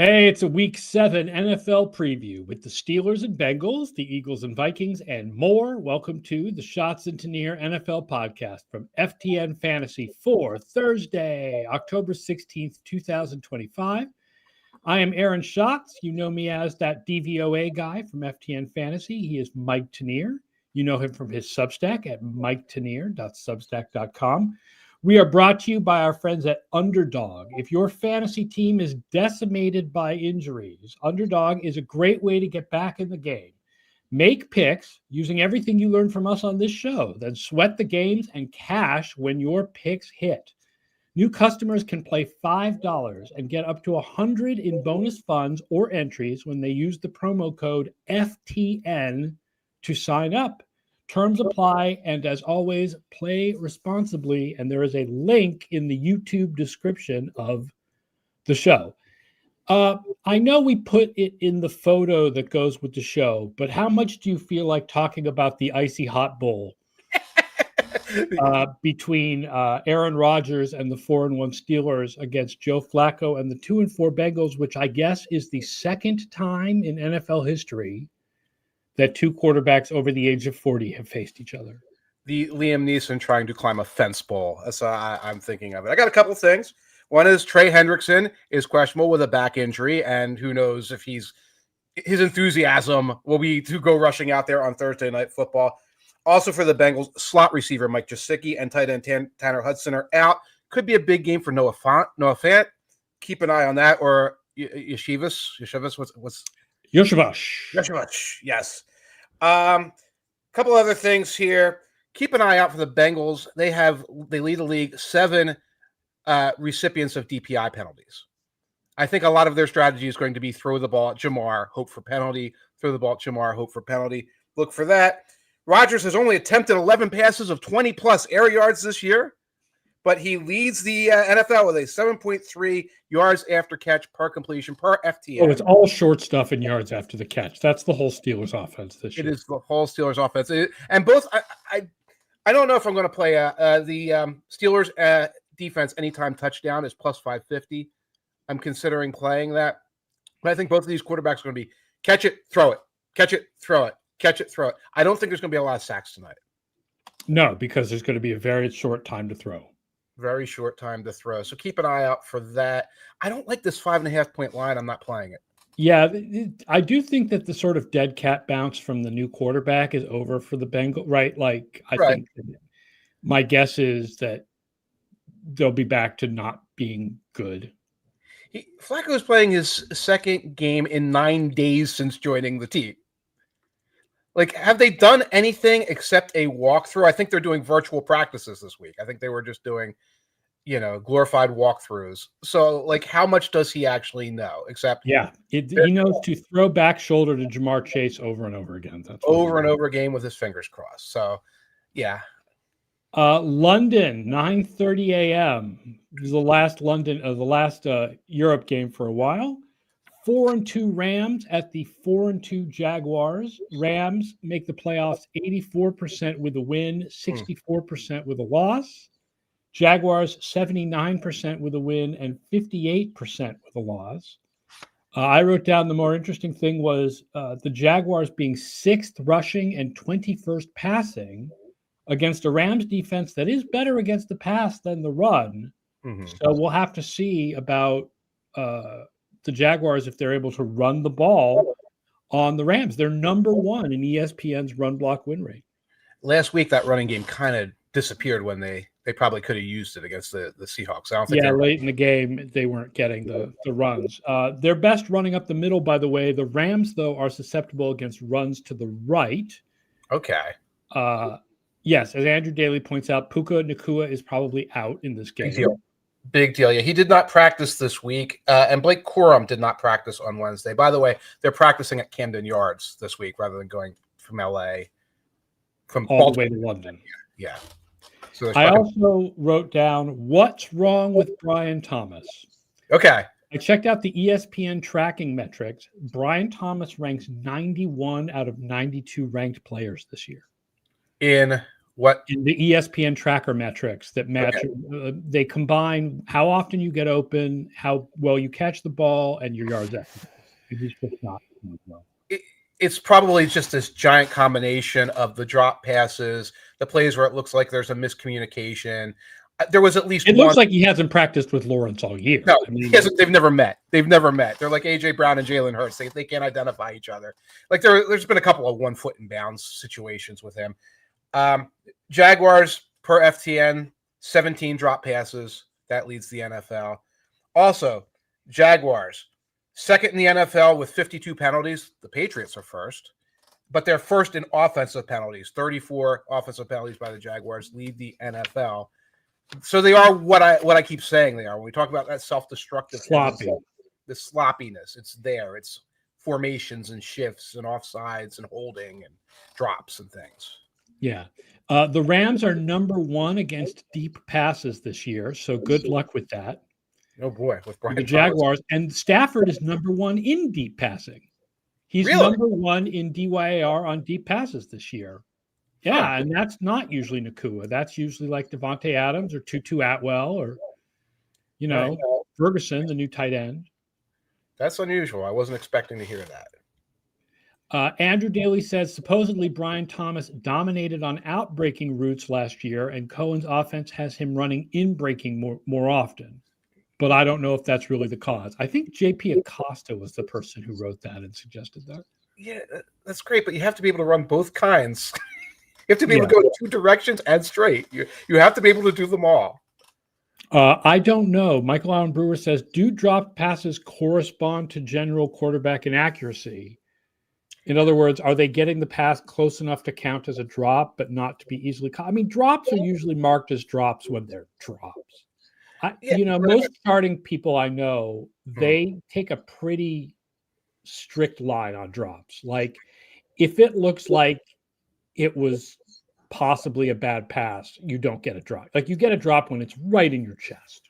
Hey, it's a Week 7 NFL preview with the Steelers and Bengals, the Eagles and Vikings, and more. Welcome to the Schatz and Tanier NFL podcast from FTN Fantasy for Thursday, October 16th, 2025. I am Aaron Schatz. You know me as that DVOA guy from FTN Fantasy. He is Mike Tanier. You know him from his Substack at miketanier.substack.com. We are brought to you by our friends at Underdog. If your fantasy team is decimated by injuries, Underdog is a great way to get back in the game. Make picks using everything you learned from us on this show, then sweat the games and cash when your picks hit. New customers can play $5 and get up to $100 in bonus funds or entries when they use the promo code FTN to sign up. Terms apply, and as always, play responsibly. And there is a link in the YouTube description of the show. I know we put it in the photo that goes with the show, but how much do you feel like talking about the icy hot bowl between Aaron Rodgers and the 4-1 Steelers against Joe Flacco and the 2-4 Bengals, which I guess is the second time in NFL history that two quarterbacks over the age of 40 have faced each other? The Liam Neeson trying to climb a fence pole. That's how I'm thinking of it. I got a couple of things. One is Trey Hendrickson is questionable with a back injury, and who knows if his enthusiasm will be to go rushing out there on Thursday Night Football. Also for the Bengals, slot receiver Mike Gesicki and tight end Tanner Hudson are out. Could be a big game for Noah Fant. Keep an eye on that. Or Yeshivas, what's Yoshivash, yes. Couple other things here. Keep an eye out for the Bengals. They lead the league 7 recipients of DPI penalties. I think a lot of their strategy is going to be throw the ball at Jamar, hope for penalty. Throw the ball at Jamar, hope for penalty. Look for that. Rodgers has only attempted 11 passes of 20-plus air yards this year, but he leads the NFL with a 7.3 yards after catch per completion per FTN. Oh, it's all short stuff and yards after the catch. That's the whole Steelers offense this year. It is the whole Steelers offense. And both, I don't know if I'm going to play the Steelers defense anytime touchdown is plus 550. I'm considering playing that. But I think both of these quarterbacks are going to be catch it, throw it, catch it, throw it, catch it, throw it. I don't think there's going to be a lot of sacks tonight. No, because there's going to be a very short time to throw. Very short time to throw. So keep an eye out for that. I don't like this 5.5 point line. I'm not playing it. Yeah, I do think that the sort of dead cat bounce from the new quarterback is over for the Bengals, right? Like, I think my guess is that they'll be back to not being good. Flacco is playing his second game in 9 days since joining the team. Like, have they done anything except a walkthrough? I think they're doing virtual practices this week. I think they were just doing, glorified walkthroughs. So, like, how much does he actually know? Except, he knows to throw back shoulder to Jamar Chase over and over again. That's over and over again with his fingers crossed. So, yeah. London, 9:30 a.m. This is the last Europe game for a while. 4-2 Rams at the 4-2 Jaguars. Rams make the playoffs 84% with a win, 64% with a loss. Jaguars 79% with a win and 58% with a loss. I wrote down the more interesting thing was the Jaguars being 6th rushing and 21st passing against a Rams defense that is better against the pass than the run. Mm-hmm. So we'll have to see about the Jaguars if they're able to run the ball on the Rams. They're number 1 in ESPN's run block win rate. Last week, that running game kind of disappeared when they probably could have used it against the Seahawks. I don't think late in the game, they weren't getting the runs. They're best running up the middle, by the way. The Rams, though, are susceptible against runs to the right. Okay. Yes, as Andrew Daly points out, Puka Nacua is probably out in this game. Big deal. Yeah, he did not practice this week, and Blake Corum did not practice on Wednesday. By the way, they're practicing at Camden Yards this week rather than going from L.A. from all the way to London. Yeah. So I also wrote down what's wrong with Brian Thomas. Okay. I checked out the ESPN tracking metrics. Brian Thomas ranks 91 out of 92 ranked players this year. In What? In the ESPN tracker metrics that match, they combine how often you get open, how well you catch the ball, and your yards after. It's just not well. It's probably just this giant combination of the drop passes, the plays where it looks like there's a miscommunication. There was at least It one. looks like he hasn't practiced with Lawrence all year. No, I mean, they've never met. They've never met. They're like AJ Brown and Jalen Hurts. They can't identify each other. Like there's been a couple of 1 foot in bounds situations with him. Jaguars per FTN, 17 drop passes. That leads the NFL. Also, Jaguars, second in the NFL with 52 penalties. The Patriots are first, but they're first in offensive penalties. 34 offensive penalties by the Jaguars lead the NFL. So they are what I keep saying they are. When we talk about that self-destructive sloppy, the sloppiness, it's there. It's formations and shifts and offsides and holding and drops and things. Yeah. The Rams are number 1 against deep passes this year, so good luck with that. Oh boy, with Brian the Jaguars. And Stafford is number 1 in deep passing. He's number 1 in DYAR on deep passes this year. Yeah, and that's not usually Nakua. That's usually like Devontae Adams or Tutu Atwell or, Ferguson, the new tight end. That's unusual. I wasn't expecting to hear that. Andrew Daly says, supposedly Brian Thomas dominated on out-breaking routes last year, and Cohen's offense has him running in-breaking more often. But I don't know if that's really the cause. I think J.P. Acosta was the person who wrote that and suggested that. Yeah, that's great, but you have to be able to run both kinds. You have to be able to go 2 directions and straight. You have to be able to do them all. I don't know. Michael Allen Brewer says, do drop passes correspond to general quarterback inaccuracy? In other words, are they getting the pass close enough to count as a drop, but not to be easily caught? I mean, drops are usually marked as drops when they're drops. Most starting people I know, they take a pretty strict line on drops. Like, if it looks like it was possibly a bad pass, you don't get a drop. Like, you get a drop when it's right in your chest.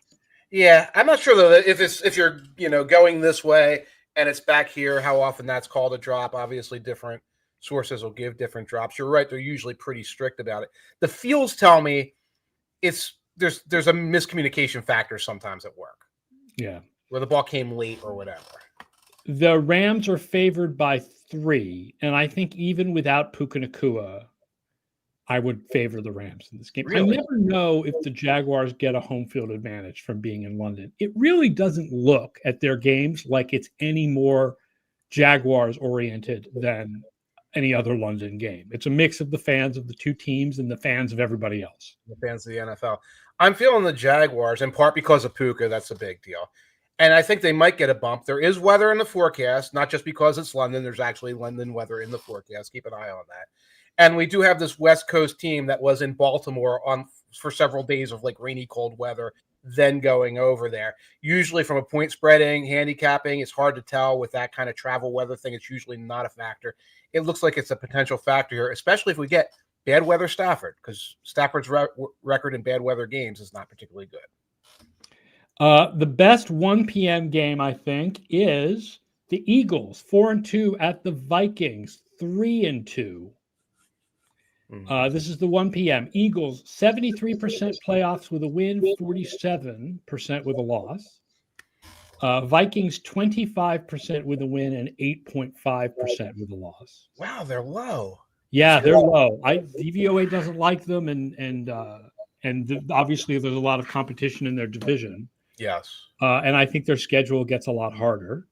Yeah, I'm not sure though that if you're going this way and it's back here, how often that's called a drop. Obviously, different sources will give different drops. You're right; they're usually pretty strict about it. The feels tell me there's a miscommunication factor sometimes at work. Yeah, where the ball came late or whatever. The Rams are favored by 3, and I think even without Puka Nacua, I would favor the Rams in this game. Really? I never know if the Jaguars get a home field advantage from being in London. It really doesn't look at their games like it's any more Jaguars-oriented than any other London game. It's a mix of the fans of the 2 teams and the fans of everybody else. The fans of the NFL. I'm feeling the Jaguars, in part because of Puka. That's a big deal. And I think they might get a bump. There is weather in the forecast, not just because it's London. There's actually London weather in the forecast. Keep an eye on that. And we do have this West Coast team that was in Baltimore for several days of like rainy, cold weather, then going over there. Usually from a point spreading, handicapping, it's hard to tell with that kind of travel weather thing. It's usually not a factor. It looks like it's a potential factor here, especially if we get bad weather Stafford, because Stafford's record in bad weather games is not particularly good. The best 1 p.m. game, I think, is the Eagles, 4-2 at the Vikings, 3-2. This is the 1 p.m. Eagles, 73% playoffs with a win, 47% with a loss. Vikings, 25% with a win and 8.5% with a loss. Wow, they're low. Yeah, they're low. DVOA doesn't like them, and obviously there's a lot of competition in their division. Yes. And I think their schedule gets a lot harder.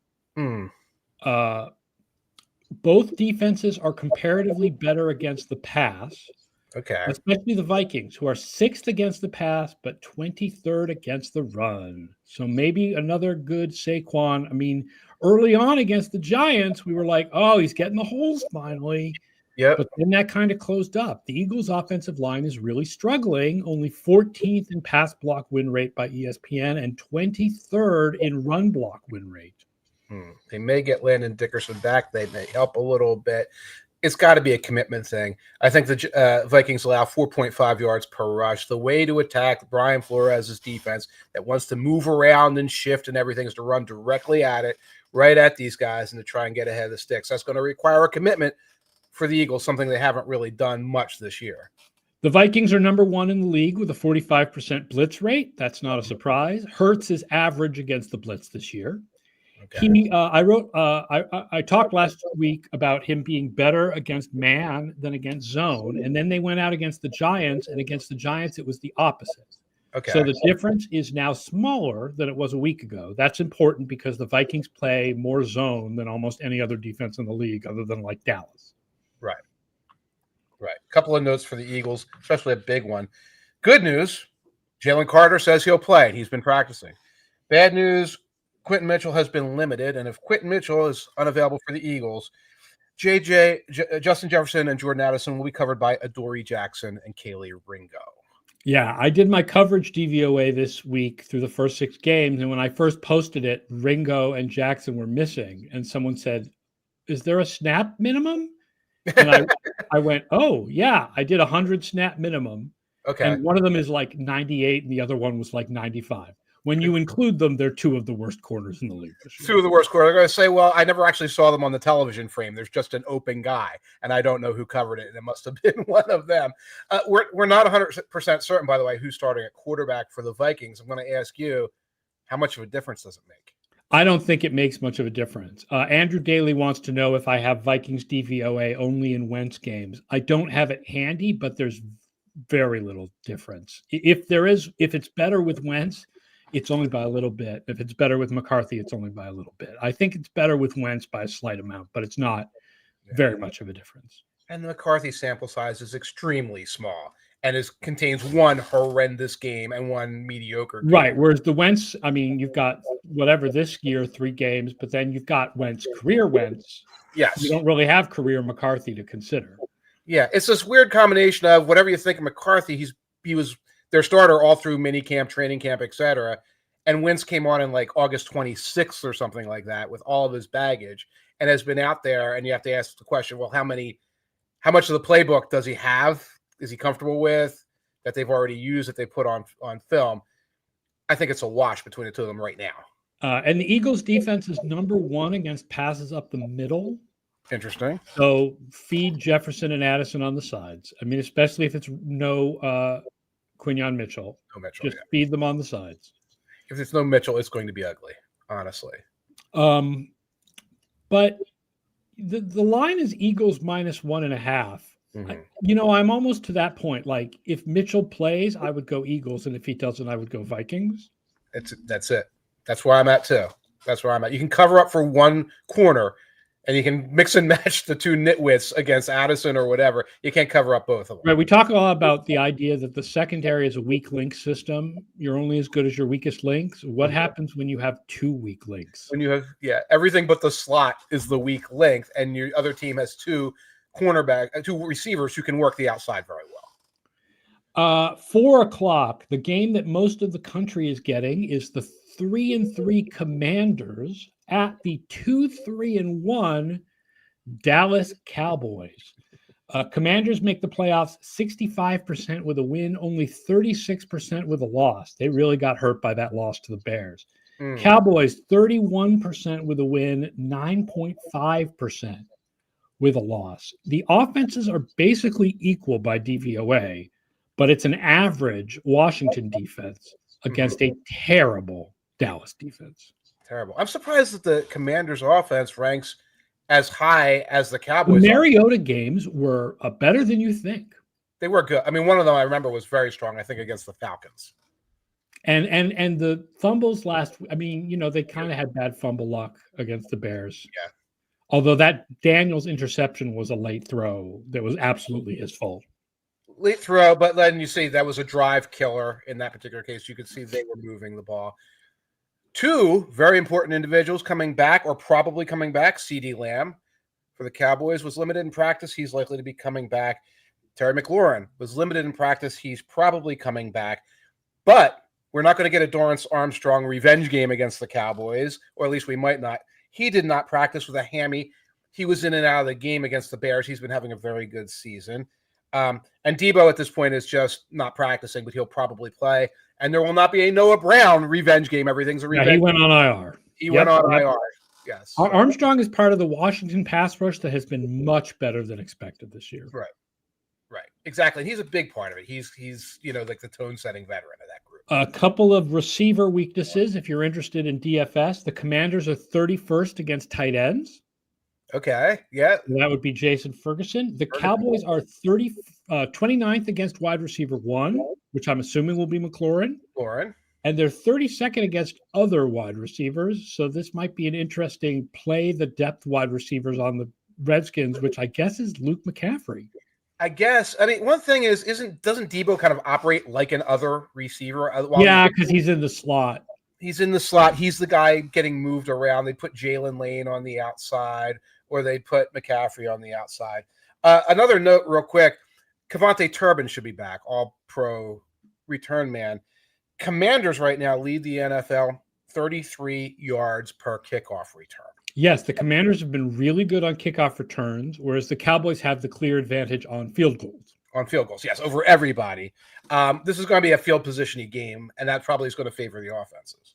Both defenses are comparatively better against the pass. Okay. Especially the Vikings, who are 6th against the pass, but 23rd against the run. So maybe another good Saquon. I mean, early on against the Giants, we were like, oh, he's getting the holes finally. Yep. But then that kind of closed up. The Eagles' offensive line is really struggling, only 14th in pass block win rate by ESPN and 23rd in run block win rate. They may get Landon Dickerson back. They may help a little bit. It's got to be a commitment thing. I think the Vikings allow 4.5 yards per rush. The way to attack Brian Flores' defense that wants to move around and shift and everything is to run directly at it, right at these guys, and to try and get ahead of the sticks. That's going to require a commitment for the Eagles, something they haven't really done much this year. The Vikings are number one in the league with a 45% blitz rate. That's not a surprise. Hurts is average against the blitz this year. Okay. I talked last week about him being better against man than against zone, and then they went out against the Giants, and against the Giants it was the opposite. Okay. So the difference is now smaller than it was a week ago. That's important because the Vikings play more zone than almost any other defense in the league, other than like Dallas. Right. A couple of notes for the Eagles, especially a big one. Good news, Jalen Carter says he'll play. He's been practicing. Bad news, Quentin Mitchell has been limited, and if Quentin Mitchell is unavailable for the Eagles, Justin Jefferson and Jordan Addison will be covered by Adoree Jackson and Kaylee Ringo. Yeah, I did my coverage DVOA this week through the first 6 games, and when I first posted it, Ringo and Jackson were missing, and someone said, "Is there a snap minimum?" And I went, "Oh yeah, I did 100 snap minimum." Okay. And one of them is like 98, and the other one was like 95. When you include them, they're 2 of the worst corners in the league this year. 2 of the worst corners. I'm going to say, well, I never actually saw them on the television frame. There's just an open guy, and I don't know who covered it, and it must have been one of them. We're not 100% certain, by the way, who's starting at quarterback for the Vikings. I'm going to ask you, how much of a difference does it make? I don't think it makes much of a difference. Andrew Daly wants to know if I have Vikings DVOA only in Wentz games. I don't have it handy, but there's very little difference. If it's better with Wentz, it's only by a little bit. If it's better with McCarthy, it's only by a little bit. I think it's better with Wentz by a slight amount, but it's not very much of a difference. And the McCarthy sample size is extremely small and contains one horrendous game and one mediocre game. Right. Whereas the Wentz, I mean, you've got whatever this year, 3 games, but then you've got Wentz, career Wentz. Yes. You don't really have career McCarthy to consider. Yeah. It's this weird combination of whatever you think of McCarthy, he was their starter all through mini camp, training camp, etc. And Wentz came on in like August 26th or something like that with all of his baggage and has been out there. And you have to ask the question, well, how much of the playbook does he have? Is he comfortable with that they've already used, that they put on film? I think it's a wash between the 2 of them right now. And the Eagles defense is number 1 against passes up the middle. Interesting. So feed Jefferson and Addison on the sides. I mean, especially if it's no Quinyon Mitchell. No Mitchell. Just feed them on the sides. If it's no Mitchell, it's going to be ugly, honestly. But the line is Eagles -1.5. Mm-hmm. I'm almost to that point. Like, if Mitchell plays, I would go Eagles, and if he doesn't, I would go Vikings. That's it. That's where I'm at too. That's where I'm at. You can cover up for one corner, and you can mix and match the 2 nitwits against Addison or whatever. You can't cover up both of them. Right. We talk a lot about the idea that the secondary is a weak link system. You're only as good as your weakest links. What happens when you have 2 weak links? When you have, everything but the slot is the weak link, and your other team has 2 receivers who can work the outside very well. 4 o'clock, the game that most of the country is getting is the 3-3 Commanders at the 2-3-1 Dallas Cowboys. Commanders make the playoffs 65% with a win, only 36% with a loss. They really got hurt by that loss to the Bears. Cowboys 31% with a win, 9.5% with a loss. The offenses are basically equal by DVOA, but it's an average Washington defense against a terrible Dallas defense. Terrible. I'm surprised that the Commanders' offense ranks as high as the Cowboys. The Mariota games were better than you think. They were good. I mean, one of them I remember was very strong, I think, against the Falcons. And the fumbles they kind of had bad fumble luck against the Bears. Yeah. Although that Daniels interception was a late throw that was absolutely his fault. Late throw, but then you see that was a drive killer in that particular case. You could see they were moving the ball. 2 very important individuals coming back or probably coming back. CeeDee Lamb for the Cowboys was limited in practice. He's likely to be coming back. Terry McLaurin was limited in practice. He's probably coming back. But we're not going to get a Dorrance Armstrong revenge game against the Cowboys, or at least we might not. He did not practice with a hammy. He was in and out of the game against the Bears. He's been having a very good season. And Debo at this point is just not practicing, but he'll probably play. And there will not be a Noah Brown revenge game. Everything's a revenge. Yeah, he went on IR. He went on IR. Yes. Armstrong is part of the Washington pass rush that has been much better than expected this year. Right. Exactly. He's a big part of it. He's like the tone setting veteran of that group. A couple of receiver weaknesses. If you're interested in DFS, the Commanders are 31st against tight ends. Okay. Yeah. That would be Jason Ferguson. The Cowboys are 29th against wide receiver 1, which I'm assuming will be McLaurin. And they're 32nd against other wide receivers. So this might be an interesting play the depth wide receivers on the Redskins, which I guess is Luke McCaffrey. I guess. I mean, one thing is, doesn't Debo kind of operate like an other receiver? Yeah, because he's in the slot. He's in the slot. He's the guy getting moved around. They put Jalen Lane on the outside, or they put McCaffrey on the outside. Another note real quick, Kevontae Turbin should be back, all-pro return man. Commanders right now lead the NFL 33 yards per kickoff return. Yes, the Commanders have been really good on kickoff returns, whereas the Cowboys have the clear advantage on field goals. On field goals, yes, over everybody. This is going to be a field positioning game, and that probably is going to favor the offenses.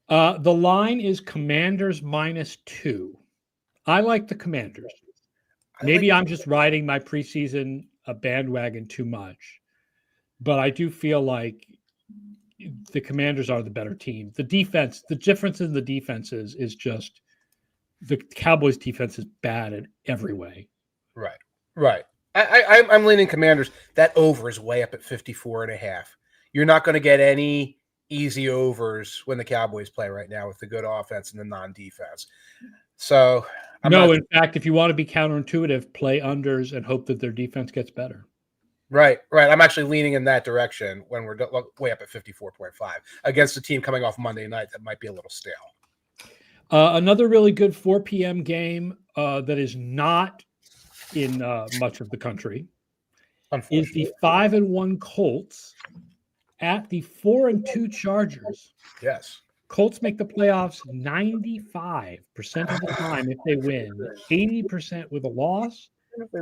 The line is Commanders -2. I like the Commanders. Maybe I'm just riding my preseason bandwagon too much, but I do feel like the Commanders are the better team. The defense, the difference in the defenses is just the Cowboys' defense is bad in every way. Right. I'm leaning Commanders. That over is way up at 54.5. You're not going to get any easy overs when the Cowboys play right now with the good offense and the non-defense. So, in fact, if you want to be counterintuitive, play unders and hope that their defense gets better. Right. I'm actually leaning in that direction when we're way up at 54.5 against a team coming off Monday night that might be a little stale. Another really good 4 p.m. game that is not in much of the country is the 5-1 Colts at the 4-2 Chargers. Yes. Colts make the playoffs 95% of the time if they win, 80% with a loss.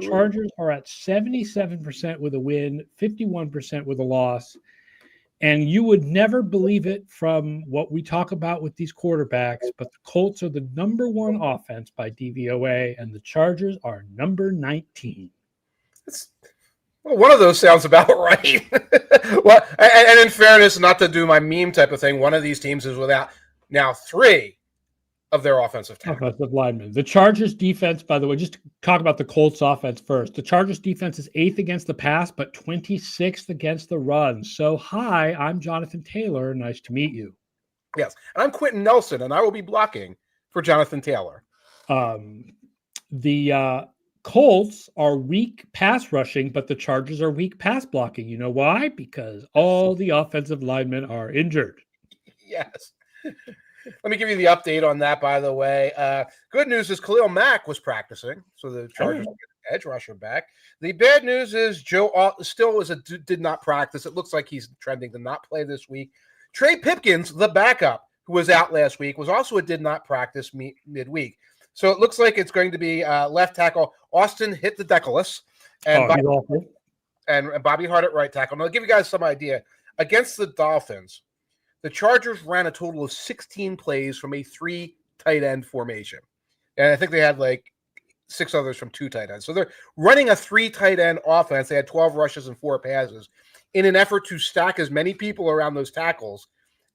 Chargers are at 77% with a win, 51% with a loss. And you would never believe it from what we talk about with these quarterbacks, but the Colts are the number 1 offense by DVOA, and the Chargers are number 19. Well, one of those sounds about right. Well, and in fairness, not to do my meme type of thing, one of these teams is without now 3 of their offensive linemen. The Chargers defense, by the way, just to talk about the Colts offense first. The Chargers defense is 8th against the pass, but 26th against the run. So, hi, I'm Jonathan Taylor. Nice to meet you. Yes, and I'm Quentin Nelson, and I will be blocking for Jonathan Taylor. The Colts are weak pass rushing, but the Chargers are weak pass blocking. You know why? Because all the offensive linemen are injured. Yes. Let me give you the update on that, by the way. Good news is Khalil Mack was practicing, so the Chargers get an edge rusher back. The bad news is Joe still did not practice. It looks like he's trending to not play this week. Trey Pipkins, the backup, who was out last week, was also did not practice midweek. So it looks like it's going to be left tackle Austin hit the Deculus and Bobby Hart at right tackle. Now, I'll give you guys some idea. Against the Dolphins, the Chargers ran a total of 16 plays from a 3 tight end formation. And I think they had like 6 others from 2 tight ends. So they're running a 3 tight end offense. They had 12 rushes and 4 passes in an effort to stack as many people around those tackles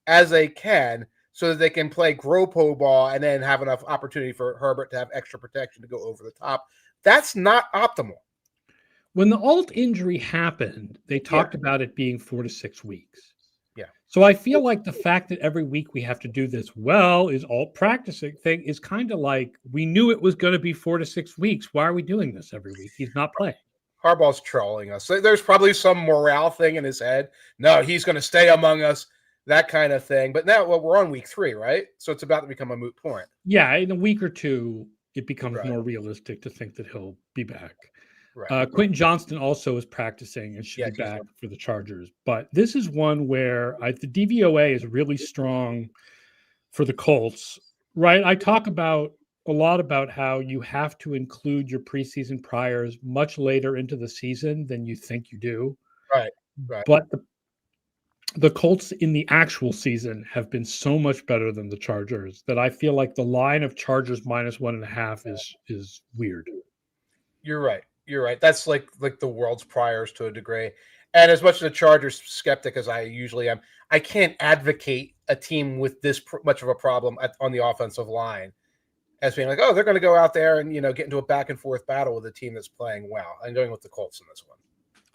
as they can so that they can play grow-po ball and then have enough opportunity for Herbert to have extra protection to go over the top. That's not optimal. When the Alt injury happened, they talked about it being 4 to 6 weeks. Yeah. So I feel like the fact that every week we have to do this is Alt practicing thing is kind of like we knew it was going to be 4 to 6 weeks. Why are we doing this every week? He's not playing. Harbaugh's trolling us. There's probably some morale thing in his head. No, he's going to stay among us, that kind of thing. But now we're on week 3, right? So it's about to become a moot point. Yeah, in a week or two, it becomes more realistic to think that he'll be back. Right. Quentin Johnston also is practicing and should be back for the Chargers. But this is one where the DVOA is really strong for the Colts, right? I talk a lot about how you have to include your preseason priors much later into the season than you think you do. Right. But the Colts in the actual season have been so much better than the Chargers that I feel like the line of Chargers -1.5 is weird. You're right. You're right. That's like the world's priors to a degree. And as much as a Chargers skeptic as I usually am, I can't advocate a team with this much of a problem on the offensive line as being like, oh, they're going to go out there and get into a back and forth battle with a team that's playing well. I'm going with the Colts in this one.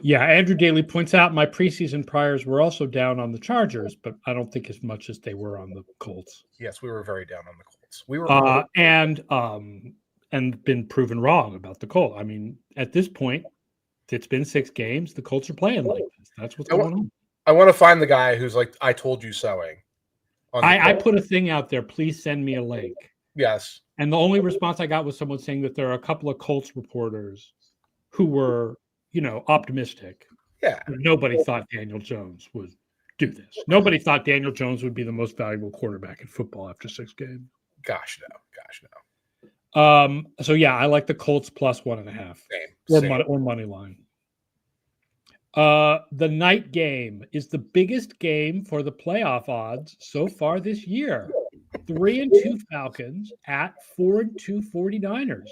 Yeah, Andrew Daly points out my preseason priors were also down on the Chargers, but I don't think as much as they were on the Colts. Yes, we were very down on the Colts. We were and been proven wrong about the Colts. I mean, at this point, it's been 6 games. The Colts are playing like this. That's what's going on. I want to find the guy who's like, I told you soing. I put a thing out there. Please send me a link. Yes. And the only response I got was someone saying that there are a couple of Colts reporters who were, optimistic. Yeah. Nobody thought Daniel Jones would do this. Nobody thought Daniel Jones would be the most valuable quarterback in football after 6 games. Gosh, no. So yeah, I like the Colts plus 1.5 or money line. The night game is the biggest game for the playoff odds so far this year. 3-2 Falcons at 4-2 49ers.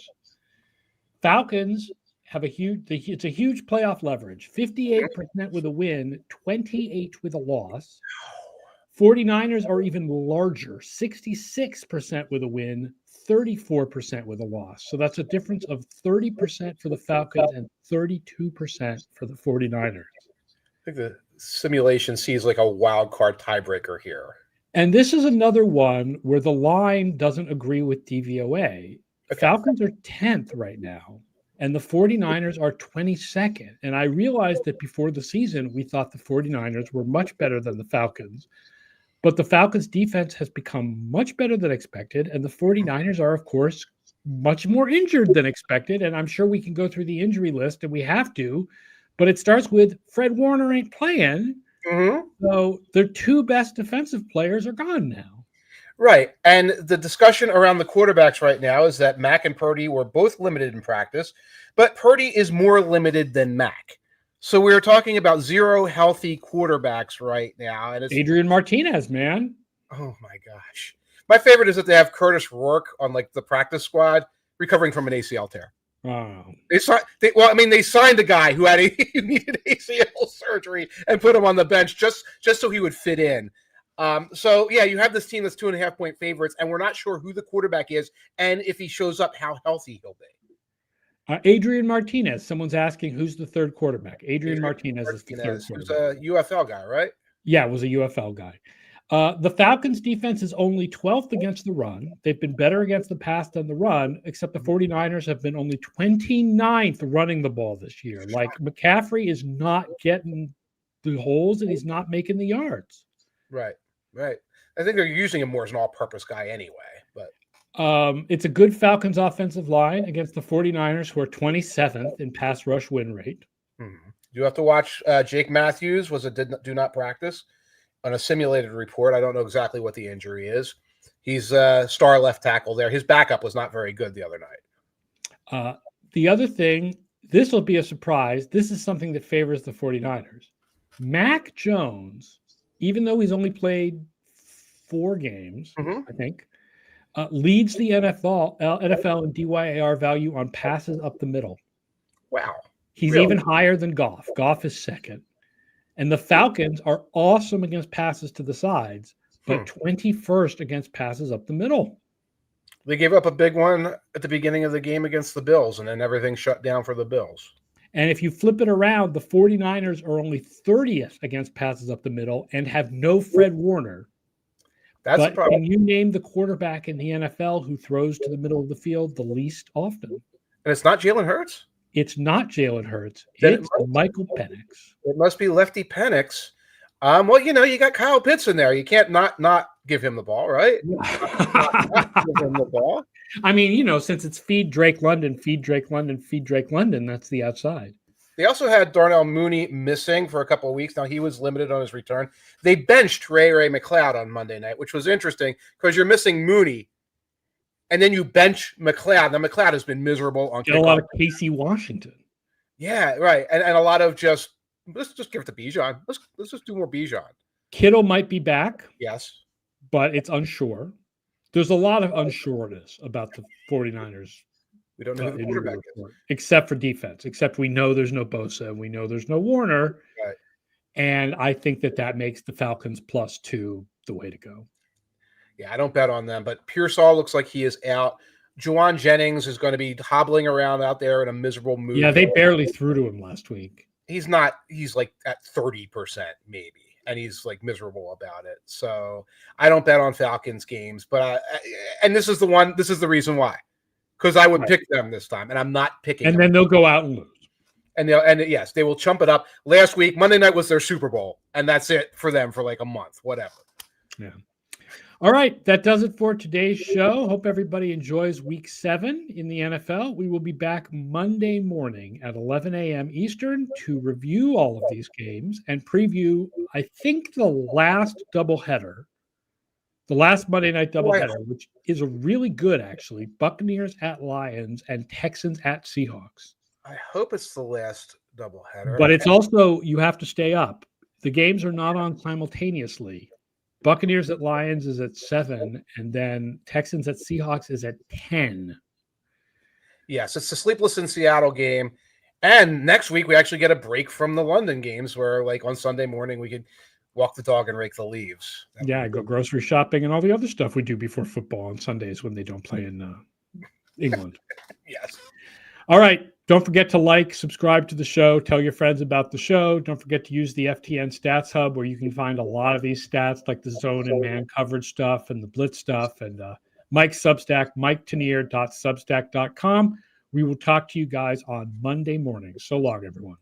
Falcons have it's a huge playoff leverage. 58% with a win, 28 with a loss. 49ers are even larger, 66% with a win, 34% with a loss. So that's a difference of 30% for the Falcons and 32% for the 49ers. I think the simulation sees like a wild card tiebreaker here. And this is another one where the line doesn't agree with DVOA. Okay. Falcons are 10th right now, and the 49ers are 22nd. And I realized that before the season, we thought the 49ers were much better than the Falcons. But the Falcons' defense has become much better than expected, and the 49ers are, of course, much more injured than expected. And I'm sure we can go through the injury list, and we have to. But it starts with Fred Warner ain't playing. Mm-hmm. So their 2 best defensive players are gone now. Right. And the discussion around the quarterbacks right now is that Mack and Purdy were both limited in practice, but Purdy is more limited than Mack. So we're talking about 0 healthy quarterbacks right now. And it's Adrian Martinez, man. Oh, my gosh. My favorite is that they have Curtis Rourke on like the practice squad recovering from an ACL tear. Oh. They signed a guy who needed ACL surgery and put him on the bench just so he would fit in. So, yeah, you have this team that's 2.5-point favorites, and we're not sure who the quarterback is and if he shows up, how healthy he'll be. Adrian Martinez. Someone's asking who's the third quarterback. Adrian Martinez is the third quarterback. Who's a UFL guy, right? Yeah, it was a UFL guy. The Falcons' defense is only 12th against the run. They've been better against the pass than the run, except the 49ers have been only 29th running the ball this year. Like, McCaffrey is not getting the holes, and he's not making the yards. Right. I think they're using him more as an all-purpose guy anyway, but it's a good Falcons offensive line against the 49ers, who are 27th in pass rush win rate. You have to watch Jake Matthews do not practice on a simulated report. I don't know exactly what the injury is. He's a star left tackle there. His backup was not very good the other night. The other thing, this will be a surprise. This is something that favors the 49ers. Mac Jones, even though he's only played 4 games, I think, leads the NFL in DYAR value on passes up the middle. Wow. He's even higher than Goff. Goff is second. And the Falcons are awesome against passes to the sides, but 21st against passes up the middle. They gave up a big one at the beginning of the game against the Bills, and then everything shut down for the Bills. And if you flip it around, the 49ers are only 30th against passes up the middle and have no Fred Warner. That's but can you name the quarterback in the NFL who throws to the middle of the field the least often? And it's not Jalen Hurts? It's not Jalen Hurts. It's Michael Penix. It must be Lefty Penix. Well, you got Kyle Pitts in there. You can't not give him the ball, right? not give him the ball. I mean, since it's feed Drake London, feed Drake London, feed Drake London, that's the outside. They also had Darnell Mooney missing for a couple of weeks. Now, he was limited on his return. They benched Ray McLeod on Monday night, which was interesting because you're missing Mooney, and then you bench McLeod. Now, McLeod has been miserable on kickoff. A lot of Casey Washington. Yeah, right. And a lot of let's just give it to Bijan. Let's just do more Bijan. Kittle might be back. Yes. But it's unsure. There's a lot of unsureness about the 49ers We don't know who the quarterback is. Except for defense. Except we know there's no Bosa and we know there's no Warner. Right. And I think that makes the Falcons +2 the way to go. Yeah, I don't bet on them, but Pearsall looks like he is out. Juwan Jennings is going to be hobbling around out there in a miserable mood. Yeah, they barely threw to him last week. He's like at 30% maybe, and he's like miserable about it. So I don't bet on Falcons games, but and this is the reason why, because I would pick them this time, and I'm not picking and them. Then they'll go out and lose. And yes, they will chump it up. Last week, Monday night was their Super Bowl, and that's it for them for like a month, whatever. Yeah. All right, that does it for today's show. Hope everybody enjoys Week 7 in the NFL. We will be back Monday morning at 11 a.m. Eastern to review all of these games and preview, I think, the last doubleheader, the last Monday night doubleheader, which is a really good, actually. Buccaneers at Lions and Texans at Seahawks. I hope it's the last doubleheader. But it's also, you have to stay up. The games are not on simultaneously. Buccaneers at Lions is at 7, and then Texans at Seahawks is at 10. Yes, it's the Sleepless in Seattle game. And next week, we actually get a break from the London games where, like, on Sunday morning, we could walk the dog and rake the leaves. Go grocery shopping and all the other stuff we do before football on Sundays when they don't play in England. Yes. All right. Don't forget to subscribe to the show, tell your friends about the show. Don't forget to use the FTN Stats Hub where you can find a lot of these stats like the zone and man coverage stuff and the blitz stuff and Mike's Substack, miketanier.substack.com. We will talk to you guys on Monday morning. So long, everyone.